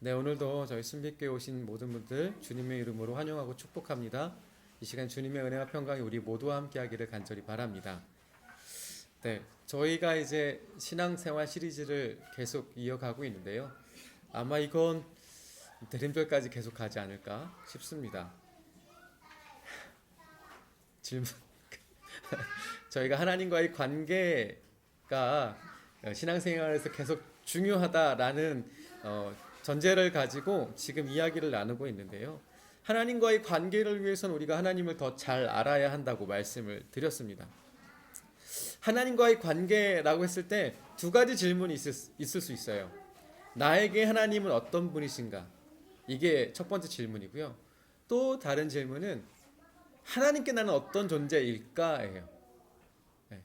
네, 오늘도 저희 순빛교회 오신 모든 분들 주님의 이름으로 환영하고 축복합니다. 이 시간 주님의 은혜와 평강이 우리 모두와 함께하기를 간절히 바랍니다. 네, 저희가 이제 신앙생활 시리즈를 계속 이어가고 있는데요. 아마 이건 대림절까지 계속 가지 않을까 싶습니다. 질문. 저희가 하나님과의 관계가 신앙생활에서 계속 중요하다라는 전제를 가지고 지금 이야기를 나누고 있는데요. 하나님과의 관계를 위해서는 우리가 하나님을 더 잘 알아야 한다고 말씀을 드렸습니다. 하나님과의 관계라고 했을 때 두 가지 질문이 있을 수 있어요. 나에게 하나님은 어떤 분이신가? 이게 첫 번째 질문이고요. 또 다른 질문은 하나님께 나는 어떤 존재일까예요. 네.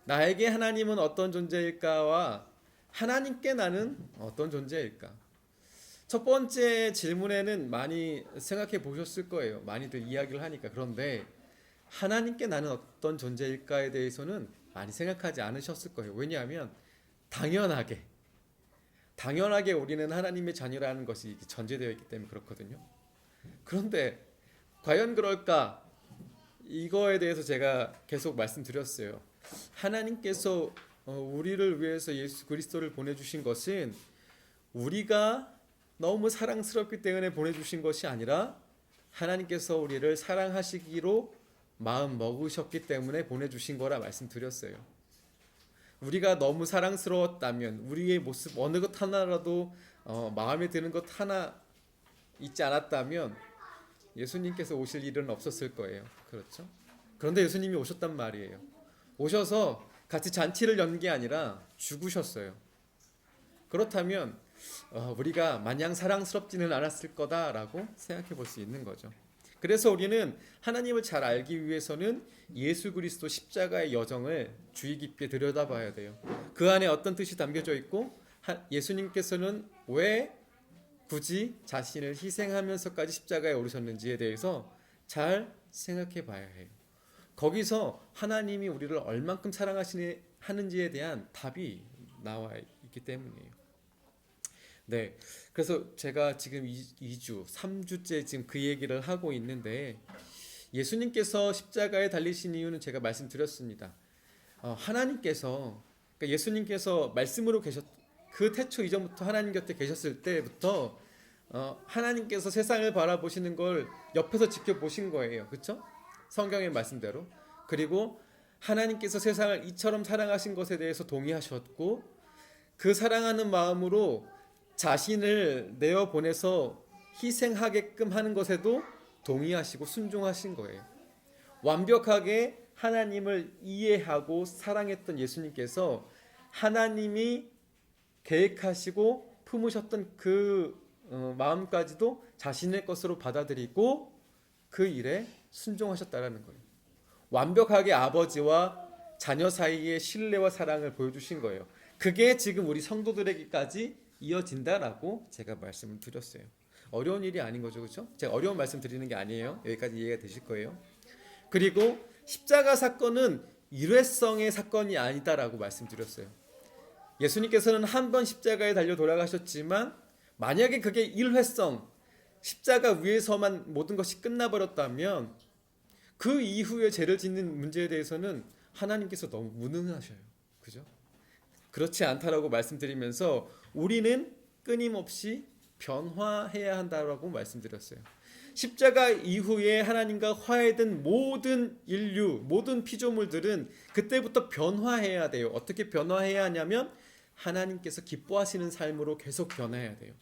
나에게 하나님은 어떤 존재일까와 하나님께 나는 어떤 존재일까? 첫 번째 질문에는 많이 생각해 보셨을 거예요. 많이들 이야기를 하니까. 그런데 하나님께 나는 어떤 존재일까에 대해서는 많이 생각하지 않으셨을 거예요. 왜냐하면 당연하게 우리는 하나님의 자녀라는 것이 전제되어 있기 때문에 그렇거든요. 그런데 과연 그럴까? 이거에 대해서 제가 계속 말씀드렸어요. 하나님께서 우리를 위해서 예수 그리스도를 보내주신 것은 우리가 너무 사랑스럽기 때문에 보내주신 것이 아니라 하나님께서 우리를 사랑하시기로 마음 먹으셨기 때문에 보내주신 거라 말씀드렸어요. 우리가 너무 사랑스러웠다면 우리의 모습 어느 것 하나라도 마음에 드는 것 하나 있지 않았다면 예수님께서 오실 일은 없었을 거예요. 그렇죠? 그런데 예수님이 오셨단 말이에요. 오셔서 같이 잔치를 연 게 아니라 죽으셨어요. 그렇다면 우리가 마냥 사랑스럽지는 않았을 거다라고 생각해 볼 수 있는 거죠. 그래서 우리는 하나님을 잘 알기 위해서는 예수 그리스도 십자가의 여정을 주의 깊게 들여다봐야 돼요. 그 안에 어떤 뜻이 담겨져 있고 예수님께서는 왜 굳이 자신을 희생하면서까지 십자가에 오르셨는지에 대해서 잘 생각해 봐야 해요. 거기서 하나님이 우리를 얼만큼 사랑하시는지에 대한 답이 나와 있기 때문이에요. 네, 그래서 제가 지금 2주, 3주째 지금 그 얘기를 하고 있는데 예수님께서 십자가에 달리신 이유는 제가 말씀드렸습니다. 하나님께서 그러니까 예수님께서 말씀으로 그 태초 이전부터 하나님 곁에 계셨을 때부터 하나님께서 세상을 바라보시는 걸 옆에서 지켜보신 거예요. 그렇죠? 성경의 말씀대로. 그리고 하나님께서 세상을 이처럼 사랑하신 것에 대해서 동의하셨고 그 사랑하는 마음으로 자신을 내어 보내서 희생하게끔 하는 것에도 동의하시고 순종하신 거예요. 완벽하게 하나님을 이해하고 사랑했던 예수님께서 하나님이 계획하시고 품으셨던 그 마음까지도 자신의 것으로 받아들이고 그 일에 순종하셨다라는 거예요. 완벽하게 아버지와 자녀 사이의 신뢰와 사랑을 보여주신 거예요. 그게 지금 우리 성도들에게까지 이어진다라고 제가 말씀을 드렸어요. 어려운 일이 아닌 거죠, 그렇죠? 제가 어려운 말씀 드리는 게 아니에요. 여기까지 이해가 되실 거예요. 그리고 십자가 사건은 일회성의 사건이 아니다라고 말씀드렸어요. 예수님께서는 한 번 십자가에 달려 돌아가셨지만 만약에 그게 일회성, 십자가 위에서만 모든 것이 끝나버렸다면 그 이후에 죄를 짓는 문제에 대해서는 하나님께서 너무 무능하셔요. 그죠? 그렇지 않다라고 말씀드리면서 우리는 끊임없이 변화해야 한다라고 말씀드렸어요. 십자가 이후에 하나님과 화해된 모든 인류, 모든 피조물들은 그때부터 변화해야 돼요. 어떻게 변화해야 하냐면 하나님께서 기뻐하시는 삶으로 계속 변화해야 돼요.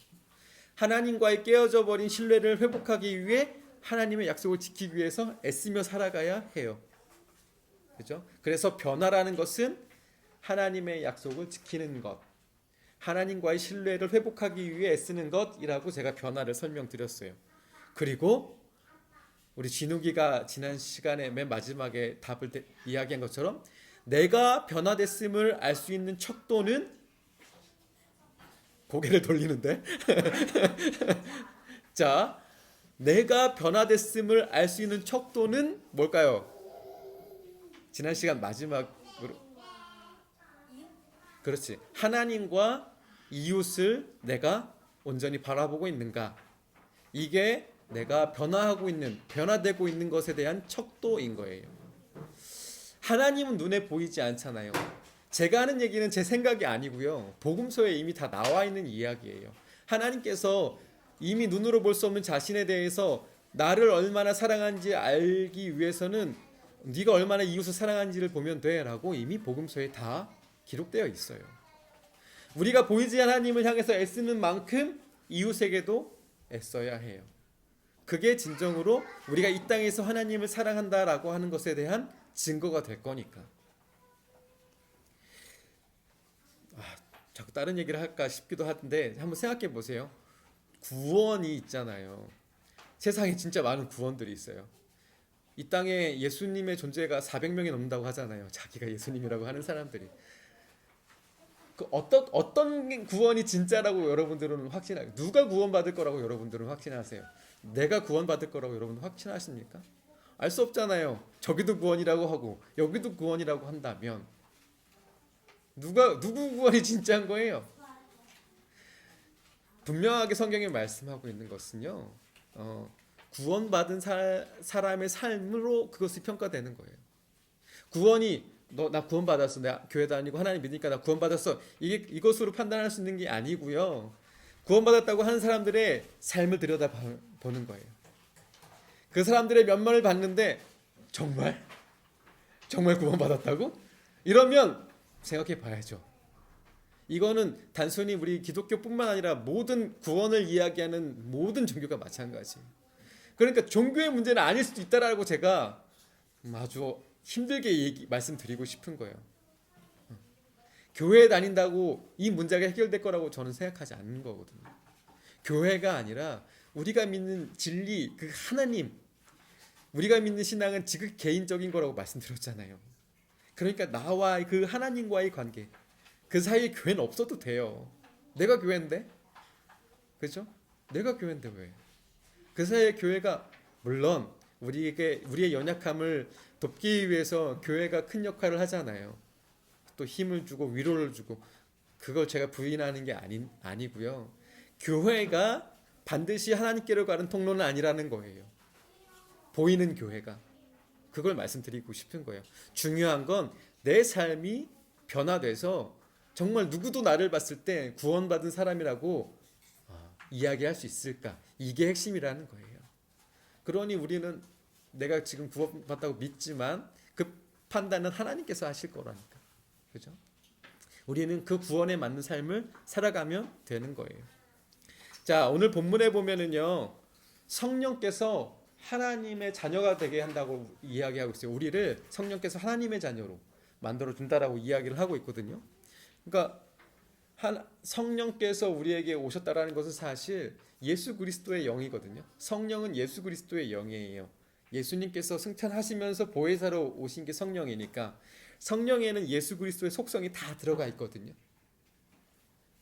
하나님과의 깨어져 버린 신뢰를 회복하기 위해 하나님의 약속을 지키기 위해서 애쓰며 살아가야 해요. 그죠? 그래서 변화라는 것은 하나님의 약속을 지키는 것, 하나님과의 신뢰를 회복하기 위해 애쓰는 것이라고 제가 변화를 설명드렸어요. 그리고 우리 진욱이가 지난 시간에 맨 마지막에 답을 이야기한 것처럼 내가 변화됐음을 알 수 있는 척도는 고개를 돌리는데 자, 내가 변화됐음을 알 수 있는 척도는 뭘까요? 지난 시간 마지막으로 그렇지. 하나님과 이웃을 내가 온전히 바라보고 있는가? 이게 내가 변화되고 있는 것에 대한 척도인 거예요. 하나님은 눈에 보이지 않잖아요. 제가 하는 얘기는 제 생각이 아니고요. 복음서에 이미 다 나와 있는 이야기예요. 하나님께서 이미 눈으로 볼 수 없는 자신에 대해서 나를 얼마나 사랑하는지 알기 위해서는 네가 얼마나 이웃을 사랑하는지를 보면 돼 라고 이미 복음서에 다 기록되어 있어요. 우리가 보이지 않는 하나님을 향해서 애쓰는 만큼 이웃에게도 애써야 해요. 그게 진정으로 우리가 이 땅에서 하나님을 사랑한다라고 하는 것에 대한 증거가 될 거니까. 자꾸 다른 얘기를 할까 싶기도 한데 한번 생각해 보세요. 구원이 있잖아요. 세상에 진짜 많은 구원들이 있어요. 이 땅에 예수님의 존재가 400명이 넘는다고 하잖아요. 자기가 예수님이라고 하는 사람들이. 그 어떤 구원이 진짜라고 여러분들은 확신하세요? 누가 구원받을 거라고 여러분들은 확신하세요? 내가 구원받을 거라고 여러분 확신하십니까? 알 수 없잖아요. 저기도 구원이라고 하고 여기도 구원이라고 한다면 누구 구원이 진짜인 거예요? 분명하게 성경에 말씀하고 있는 것은요. 구원받은 사람의 삶으로 그것이 평가되는 거예요. 구원이 나 구원받았어. 내가 교회 다니고 하나님 믿으니까 나 구원받았어. 이것으로 판단할 수 있는 게 아니고요. 구원받았다고 하는 사람들의 삶을 들여다보는 거예요. 그 사람들의 면면을 봤는데 정말 구원받았다고? 이러면 생각해 봐야죠. 이거는 단순히 우리 기독교뿐만 아니라 모든 구원을 이야기하는 모든 종교가 마찬가지예요. 그러니까 종교의 문제는 아닐 수도 있다라고 제가 아주 힘들게 말씀드리고 싶은 거예요. 교회에 다닌다고 이 문제가 해결될 거라고 저는 생각하지 않는 거거든요. 교회가 아니라 우리가 믿는 진리, 그 하나님, 우리가 믿는 신앙은 지극 개인적인 거라고 말씀드렸잖아요. 그러니까 나와 그 하나님과의 관계, 그 사이에 교회는 없어도 돼요. 내가 교회인데? 그죠? 내가 교회인데 왜? 그 사이에 교회가 물론 우리의 연약함을 돕기 위해서 교회가 큰 역할을 하잖아요. 또 힘을 주고 위로를 주고 그걸 제가 부인하는 게 아니고요. 교회가 반드시 하나님께로 가는 통로는 아니라는 거예요. 보이는 교회가. 그걸 말씀드리고 싶은 거예요. 중요한 건 내 삶이 변화돼서 정말 누구도 나를 봤을 때 구원받은 사람이라고 이야기할 수 있을까? 이게 핵심이라는 거예요. 그러니 우리는 내가 지금 구원받다고 믿지만 그 판단은 하나님께서 하실 거라니까. 그죠? 우리는 그 구원에 맞는 삶을 살아가면 되는 거예요. 자, 오늘 본문에 보면은요. 성령께서 하나님의 자녀가 되게 한다고 이야기하고 있어요. 우리를 성령께서 하나님의 자녀로 만들어 준다라고 이야기를 하고 있거든요. 그러니까 성령께서 우리에게 오셨다라는 것은 사실 예수 그리스도의 영이거든요. 성령은 예수 그리스도의 영이에요. 예수님께서 승천하시면서 보혜사로 오신 게 성령이니까 성령에는 예수 그리스도의 속성이 다 들어가 있거든요.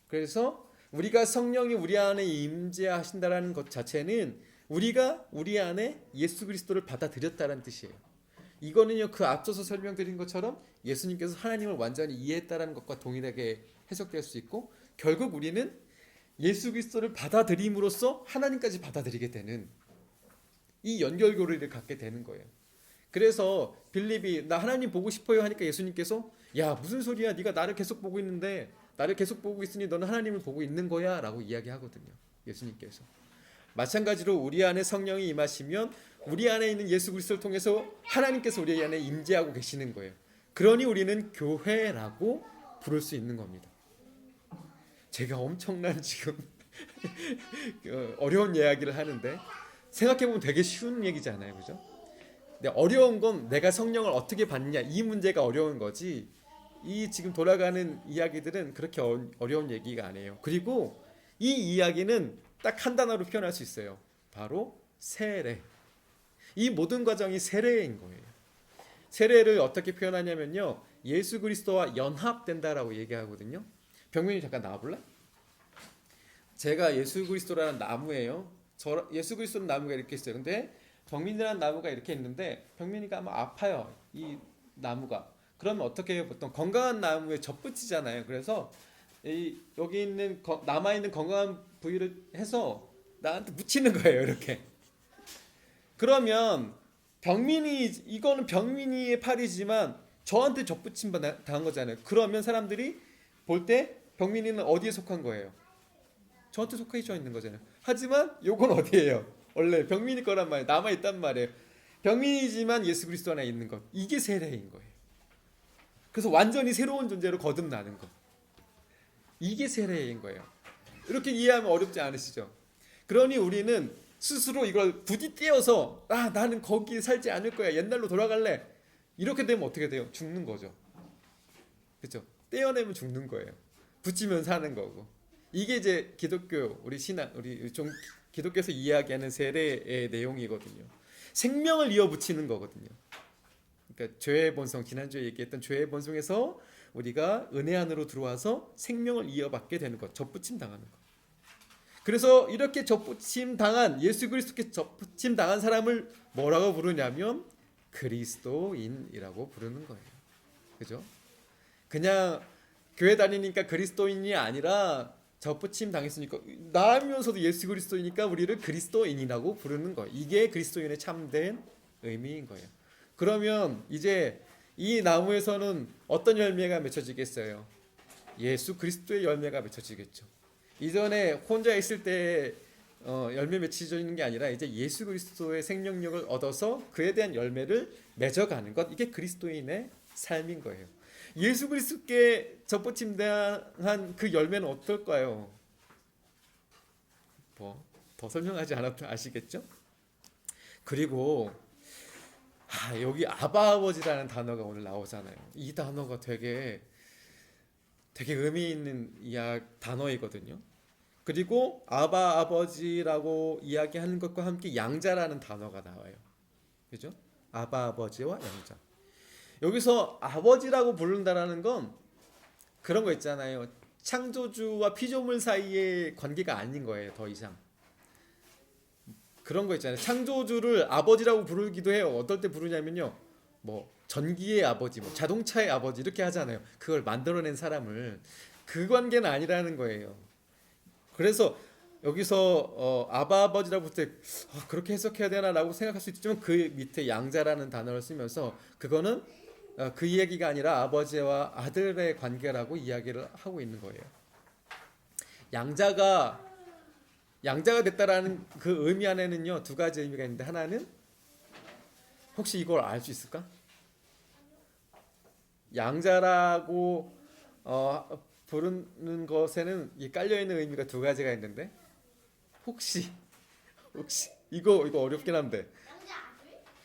그래서 우리가 성령이 우리 안에 임재하신다라는 것 자체는 우리가 우리 안에 예수 그리스도를 받아들였다는 뜻이에요. 이거는요, 그 앞서서 설명드린 것처럼 예수님께서 하나님을 완전히 이해했다는 것과 동일하게 해석될 수 있고, 결국 우리는 예수 그리스도를 받아들임으로써 하나님까지 받아들이게 되는 이 연결고리를 갖게 되는 거예요. 그래서 빌립이 나 하나님 보고 싶어요 하니까 예수님께서 야, 무슨 소리야, 네가 나를 계속 보고 있는데 나를 계속 보고 있으니 너는 하나님을 보고 있는 거야 라고 이야기하거든요. 예수님께서. 마찬가지로 우리 안에 성령이 임하시면 우리 안에 있는 예수 그리스도를 통해서 하나님께서 우리 안에 임재하고 계시는 거예요. 그러니 우리는 교회라고 부를 수 있는 겁니다. 제가 엄청난 지금 어려운 이야기를 하는데 생각해보면 되게 쉬운 얘기잖아요. 그죠? 근데 어려운 건 내가 성령을 어떻게 받느냐, 이 문제가 어려운 거지, 이 지금 돌아가는 이야기들은 그렇게 어려운 얘기가 아니에요. 그리고 이 이야기는 딱 한 단어로 표현할 수 있어요. 바로 세례. 이 모든 과정이 세례인 거예요. 세례를 어떻게 표현하냐면요, 예수 그리스도와 연합된다라고 얘기하거든요. 병민이 잠깐 나와볼래? 제가 예수 그리스도라는 나무예요. 예수 그리스도는 나무가 이렇게 있어요. 근데 병민이라는 나무가 이렇게 있는데 병민이가 아마 아파요. 이 나무가. 그러면 어떻게 해요? 보통 건강한 나무에 접붙이잖아요. 그래서 여기 있는 남아있는 건강한 부위를 해서 나한테 묻히는 거예요. 이렇게. 그러면 이거는 병민이의 팔이지만 저한테 접붙임 당한 거잖아요. 그러면 사람들이 볼 때 병민이는 어디에 속한 거예요? 저한테 속해져 있는 거잖아요. 하지만 요건 어디예요? 원래 병민이 거란 말이에요. 남아있단 말이에요. 병민이지만 예수 그리스도 안에 있는 것. 이게 세례인 거예요. 그래서 완전히 새로운 존재로 거듭나는 것. 이게 세례인 거예요. 이렇게 이해하면 어렵지 않으시죠? 그러니 우리는 스스로 이걸 부딪혀서 나는 거기에 살지 않을 거야. 옛날로 돌아갈래. 이렇게 되면 어떻게 돼요? 죽는 거죠. 그렇죠? 떼어내면 죽는 거예요. 붙이면 사는 거고. 이게 이제 기독교 우리 신앙 우리 좀 기독교에서 이야기하는 세례의 내용이거든요. 생명을 이어붙이는 거거든요. 그러니까 죄의 본성 지난주에 얘기했던 죄의 본성에서 우리가 은혜 안으로 들어와서 생명을 이어받게 되는 것, 접붙임 당하는 것. 그래서 이렇게 접붙임 당한 예수 그리스도께 접붙임 당한 사람을 뭐라고 부르냐면 그리스도인이라고 부르는 거예요. 그죠? 그냥 교회 다니니까 그리스도인이 아니라 접붙임 당했으니까 나면서도 예수 그리스도이니까 우리를 그리스도인이라고 부르는 거예요. 이게 그리스도인의 참된 의미인 거예요. 그러면 이제 이 나무에서는 어떤 열매가 맺혀지겠어요? 예수 그리스도의 열매가 맺혀지겠죠. 이전에 혼자 있을 때 열매 맺혀지는 게 아니라 이제 예수 그리스도의 생명력을 얻어서 그에 대한 열매를 맺어가는 것. 이게 그리스도인의 삶인 거예요. 예수 그리스도께 접붙임당한 그 열매는 어떨까요? 더 설명하지 않아도 아시겠죠? 그리고 여기 아바 아버지라는 단어가 오늘 나오잖아요. 이 단어가 되게 의미 있는 단어이거든요. 그리고 아바 아버지라고 이야기하는 것과 함께 양자라는 단어가 나와요. 그죠? 아바 아버지와 양자. 여기서 아버지라고 부른다라는 건 그런 거 있잖아요. 창조주와 피조물 사이의 관계가 아닌 거예요. 더 이상. 그런 거 있잖아요. 창조주를 아버지라고 부르기도 해요. 어떨 때 부르냐면요. 전기의 아버지, 자동차의 아버지 이렇게 하잖아요. 그걸 만들어낸 사람을. 그 관계는 아니라는 거예요. 그래서 여기서 아바 아버지라고 할 때 그렇게 해석해야 되나라고 생각할 수 있지만 그 밑에 양자라는 단어를 쓰면서 그거는 그 얘기가 아니라 아버지와 아들의 관계라고 이야기를 하고 있는 거예요. 양자가 됐다라는 그 의미 안에는요 두 가지 의미가 있는데 하나는 혹시 이걸 알 수 있을까? 양자라고 부르는 것에는 깔려 있는 의미가 두 가지가 있는데 혹시 이거 어렵긴 한데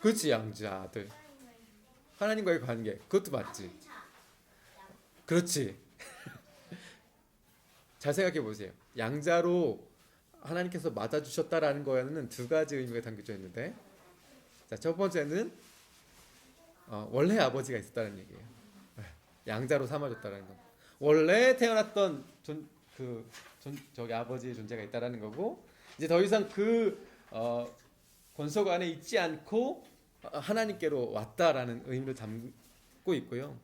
그렇지 양자 아들 하나님과의 관계 그것도 맞지 그렇지 잘 생각해 보세요. 양자로 하나님께서 맞아주셨다라는 거에는 두 가지 의미가 담겨져 있는데 자, 첫 번째는 원래 아버지가 있었다는 얘기예요. 양자로 삼아줬다는 거. 원래 태어났던 저기 아버지의 존재가 있다라는 거고 이제 더 이상 그 권속 안에 있지 않고 하나님께로 왔다라는 의미를 담고 있고요.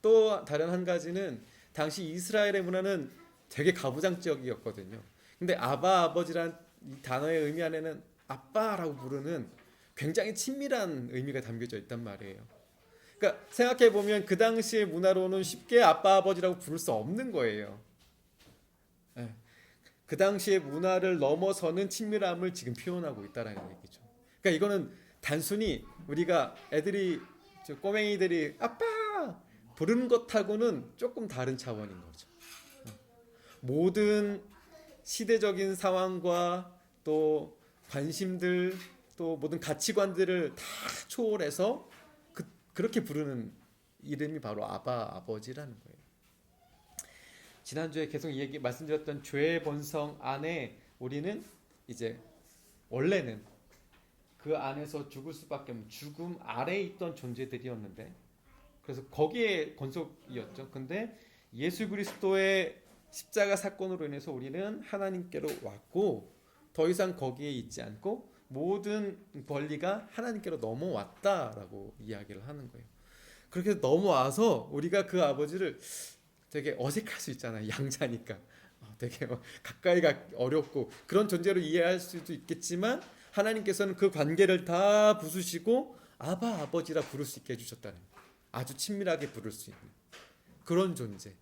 또 다른 한 가지는 당시 이스라엘의 문화는 되게 가부장적이었거든요. 근데 아바 아버지란 이 단어의 의미 안에는 아빠라고 부르는 굉장히 친밀한 의미가 담겨져 있단 말이에요. 그러니까 생각해 보면 그 당시의 문화로는 쉽게 아빠 아버지라고 부를 수 없는 거예요. 그 당시의 문화를 넘어서는 친밀함을 지금 표현하고 있다라는 얘기죠. 그러니까 이거는 단순히 우리가 꼬맹이들이 아빠 부르는 것하고는 조금 다른 차원인 거죠. 모든 시대적인 상황과 또 관심들 또 모든 가치관들을 다 초월해서 그렇게 부르는 이름이 바로 아바 아버지라는 거예요. 지난주에 계속 말씀드렸던 죄의 본성 안에 우리는 이제 원래는 그 안에서 죽을 수밖에 없는 죽음 아래에 있던 존재들이었는데 그래서 거기에 권속이었죠. 근데 예수 그리스도의 십자가 사건으로 인해서 우리는 하나님께로 왔고 더 이상 거기에 있지 않고 모든 권리가 하나님께로 넘어왔다라고 이야기를 하는 거예요. 그렇게 넘어와서 우리가 그 아버지를 되게 어색할 수 있잖아요. 양자니까 되게 가까이가 어렵고 그런 존재로 이해할 수도 있겠지만 하나님께서는 그 관계를 다 부수시고 아바 아버지라 부를 수 있게 해주셨다는 거예요. 아주 친밀하게 부를 수 있는 그런 존재.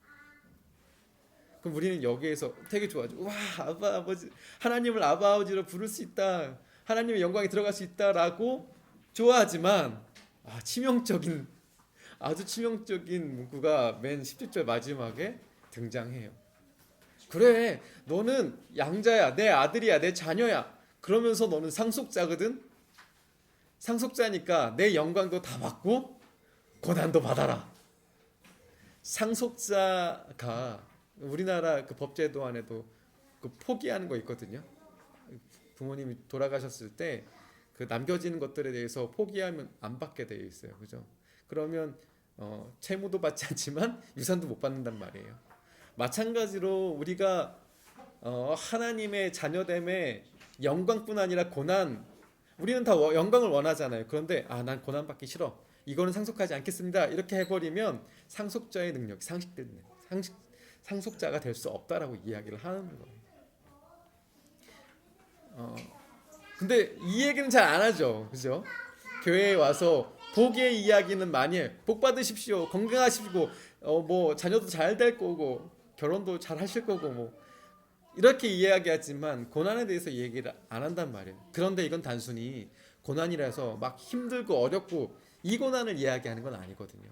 그럼 우리는 여기에서 되게 좋아하죠. 와, 아바 아버지, 하나님을 아바 아버지로 부를 수 있다, 하나님의 영광에 들어갈 수 있다라고 좋아하지만 치명적인, 아주 치명적인 문구가 맨 17절 마지막에 등장해요. 그래, 너는 양자야, 내 아들이야, 내 자녀야. 그러면서 너는 상속자거든. 상속자니까 내 영광도 다 받고 고난도 받아라. 상속자가 우리나라 그 법제도 안에도 그 포기하는 거 있거든요. 부모님이 돌아가셨을 때 그 남겨지는 것들에 대해서 포기하면 안 받게 되어 있어요. 그죠? 그러면 채무도 받지 않지만 유산도 못 받는단 말이에요. 마찬가지로 우리가 하나님의 자녀됨의 영광뿐 아니라 고난, 우리는 다 영광을 원하잖아요. 그런데 난 고난 받기 싫어, 이거는 상속하지 않겠습니다, 이렇게 해버리면 상속자의 능력이 상속자가 될 수 없다라고 이야기를 하는 거예요. 근데 이 얘기는 잘 안 하죠. 그죠? 교회에 와서 복의 이야기는 많이 해요. 복 받으십시오, 건강하시고 뭐 자녀도 잘 될 거고 결혼도 잘 하실 거고 뭐 이렇게 이야기하지만 고난에 대해서 얘기를 안 한단 말이에요. 그런데 이건 단순히 고난이라서 막 힘들고 어렵고 이 고난을 이야기하는 건 아니거든요.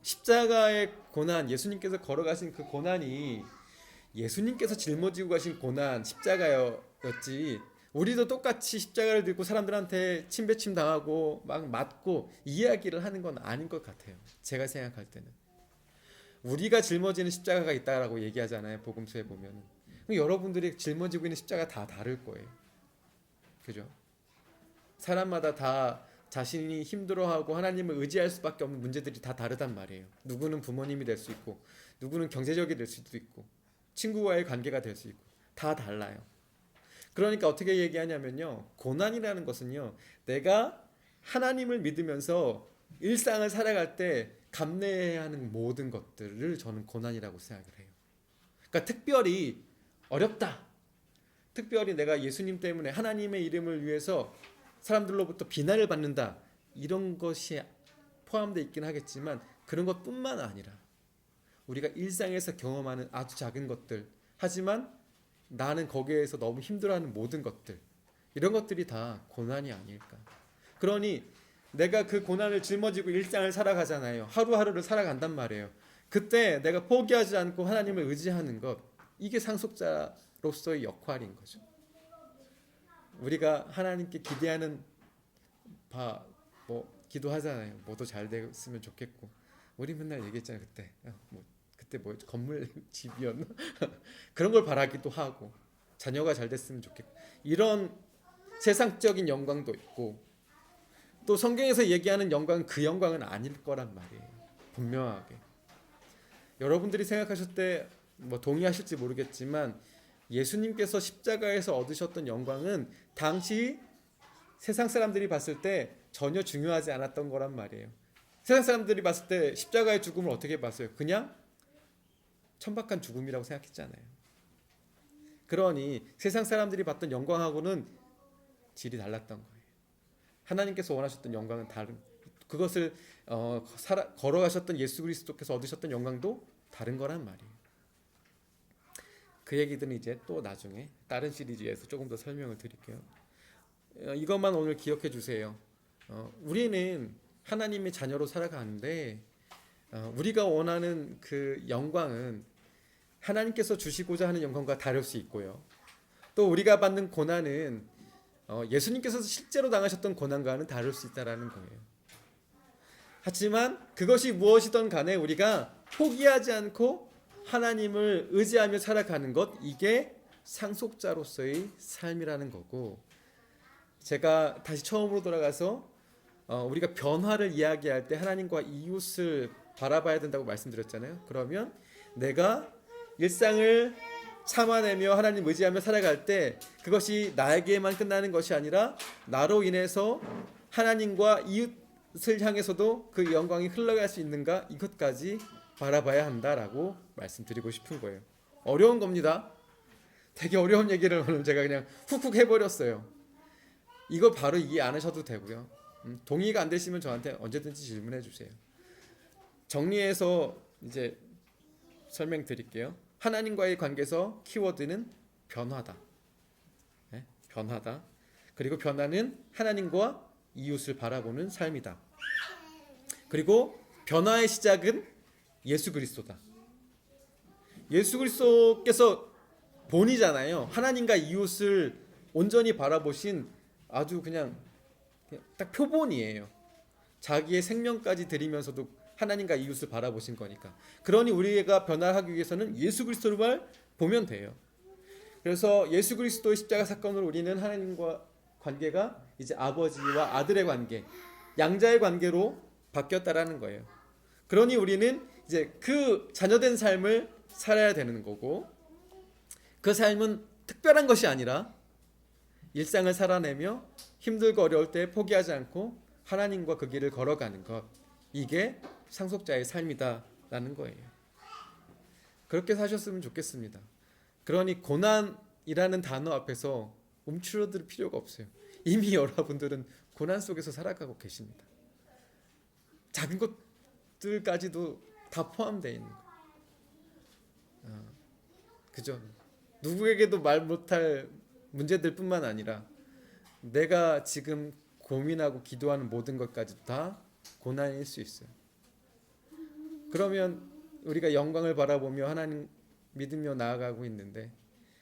십자가의 고난, 예수님께서 걸어가신 그 고난이 예수님께서 짊어지고 가신 고난, 십자가였지 우리도 똑같이 십자가를 들고 사람들한테 침배침 당하고 막 맞고 이야기를 하는 건 아닌 것 같아요. 제가 생각할 때는 우리가 짊어지는 십자가가 있다라고 얘기하잖아요. 복음서에 보면 여러분들이 짊어지고 있는 십자가 다 다를 거예요. 그죠? 사람마다 다 자신이 힘들어하고 하나님을 의지할 수밖에 없는 문제들이 다 다르단 말이에요. 누구는 부모님이 될 수 있고 누구는 경제적이 될 수도 있고 친구와의 관계가 될 수 있고 다 달라요. 그러니까 어떻게 얘기하냐면요, 고난이라는 것은요, 내가 하나님을 믿으면서 일상을 살아갈 때 감내해야 하는 모든 것들을 저는 고난이라고 생각을 해요. 그러니까 특별히 어렵다, 특별히 내가 예수님 때문에 하나님의 이름을 위해서 사람들로부터 비난을 받는다, 이런 것이 포함되어 있긴 하겠지만 그런 것뿐만 아니라 우리가 일상에서 경험하는 아주 작은 것들, 하지만 나는 거기에서 너무 힘들어하는 모든 것들, 이런 것들이 다 고난이 아닐까. 그러니 내가 그 고난을 짊어지고 일상을 살아가잖아요. 하루하루를 살아간단 말이에요. 그때 내가 포기하지 않고 하나님을 의지하는 것, 이게 상속자로서의 역할인 거죠. 우리가 하나님께 기대하는 기도하잖아요. 뭐도 잘 됐으면 좋겠고, 우리 맨날 얘기했잖아요. 그때 건물 집이었나 그런 걸 바라기도 하고, 자녀가 잘 됐으면 좋겠고, 이런 세상적인 영광도 있고, 또 성경에서 얘기하는 영광은 그 영광은 아닐 거란 말이에요. 분명하게 여러분들이 생각하실 때 동의하실지 모르겠지만 예수님께서 십자가에서 얻으셨던 영광은 당시 세상 사람들이 봤을 때 전혀 중요하지 않았던 거란 말이에요. 세상 사람들이 봤을 때 십자가의 죽음을 어떻게 봤어요? 그냥 천박한 죽음이라고 생각했잖아요. 그러니 세상 사람들이 봤던 영광하고는 질이 달랐던 거예요. 하나님께서 원하셨던 영광은 다른, 그것을 걸어가셨던 예수 그리스도께서 얻으셨던 영광도 다른 거란 말이에요. 그 얘기들은 이제 또 나중에 다른 시리즈에서 조금 더 설명을 드릴게요. 이것만 오늘 기억해 주세요. 우리는 하나님의 자녀로 살아가는데 우리가 원하는 그 영광은 하나님께서 주시고자 하는 영광과 다를 수 있고요. 또 우리가 받는 고난은 예수님께서 실제로 당하셨던 고난과는 다를 수 있다는 거예요. 하지만 그것이 무엇이든 간에 우리가 포기하지 않고 하나님을 의지하며 살아가는 것, 이게 상속자로서의 삶이라는 거고, 제가 다시 처음으로 돌아가서 우리가 변화를 이야기할 때 하나님과 이웃을 바라봐야 된다고 말씀드렸잖아요. 그러면 내가 일상을 참아내며 하나님 의지하며 살아갈 때 그것이 나에게만 끝나는 것이 아니라 나로 인해서 하나님과 이웃을 향해서도 그 영광이 흘러갈 수 있는가, 이것까지 바라봐야 한다라고 말씀드리고 싶은 거예요. 어려운 겁니다. 되게 어려운 얘기를 오늘 제가 그냥 훅훅 해버렸어요. 이거 바로 이해 안 하셔도 되고요. 동의가 안 되시면 저한테 언제든지 질문해 주세요. 정리해서 이제 설명드릴게요. 하나님과의 관계에서 키워드는 변화다. 네? 변화다. 그리고 변화는 하나님과 이웃을 바라보는 삶이다. 그리고 변화의 시작은 예수 그리스도다. 예수 그리스도께서 본이잖아요. 하나님과 이웃을 온전히 바라보신 아주 그냥 딱 표본이에요. 자기의 생명까지 드리면서도 하나님과 이웃을 바라보신 거니까. 그러니 우리가 변화하기 위해서는 예수 그리스도를 보면 돼요. 그래서 예수 그리스도의 십자가 사건으로 우리는 하나님과 관계가 이제 아버지와 아들의 관계, 양자의 관계로 바뀌었다라는 거예요. 그러니 우리는 이제 그 자녀된 삶을 살아야 되는 거고, 그 삶은 특별한 것이 아니라 일상을 살아내며 힘들고 어려울 때 포기하지 않고 하나님과 그 길을 걸어가는 것, 이게 상속자의 삶이다라는 거예요. 그렇게 사셨으면 좋겠습니다. 그러니 고난이라는 단어 앞에서 움츠러들 필요가 없어요. 이미 여러분들은 고난 속에서 살아가고 계십니다. 작은 것들까지도 다 포함되어 있는 거예요. 그죠? 누구에게도 말 못할 문제들 뿐만 아니라 내가 지금 고민하고 기도하는 모든 것까지도 다 고난일 수 있어요. 그러면 우리가 영광을 바라보며 하나님 믿으며 나아가고 있는데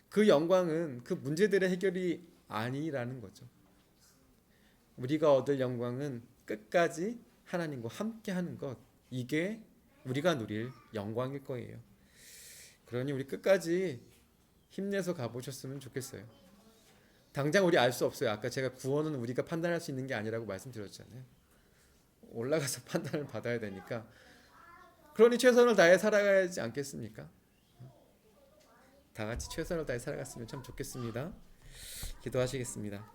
그 영광은 그 문제들의 해결이 아니라는 거죠. 우리가 얻을 영광은 끝까지 하나님과 함께하는 것, 이게 우리가 누릴 영광일 거예요. 그러니 우리 끝까지 힘내서 가보셨으면 좋겠어요. 당장 우리 알 수 없어요. 아까 제가 구원은 우리가 판단할 수 있는 게 아니라고 말씀드렸잖아요. 올라가서 판단을 받아야 되니까. 그러니 최선을 다해 살아가야지 않겠습니까? 다 같이 최선을 다해 살아갔으면 참 좋겠습니다. 기도하시겠습니다.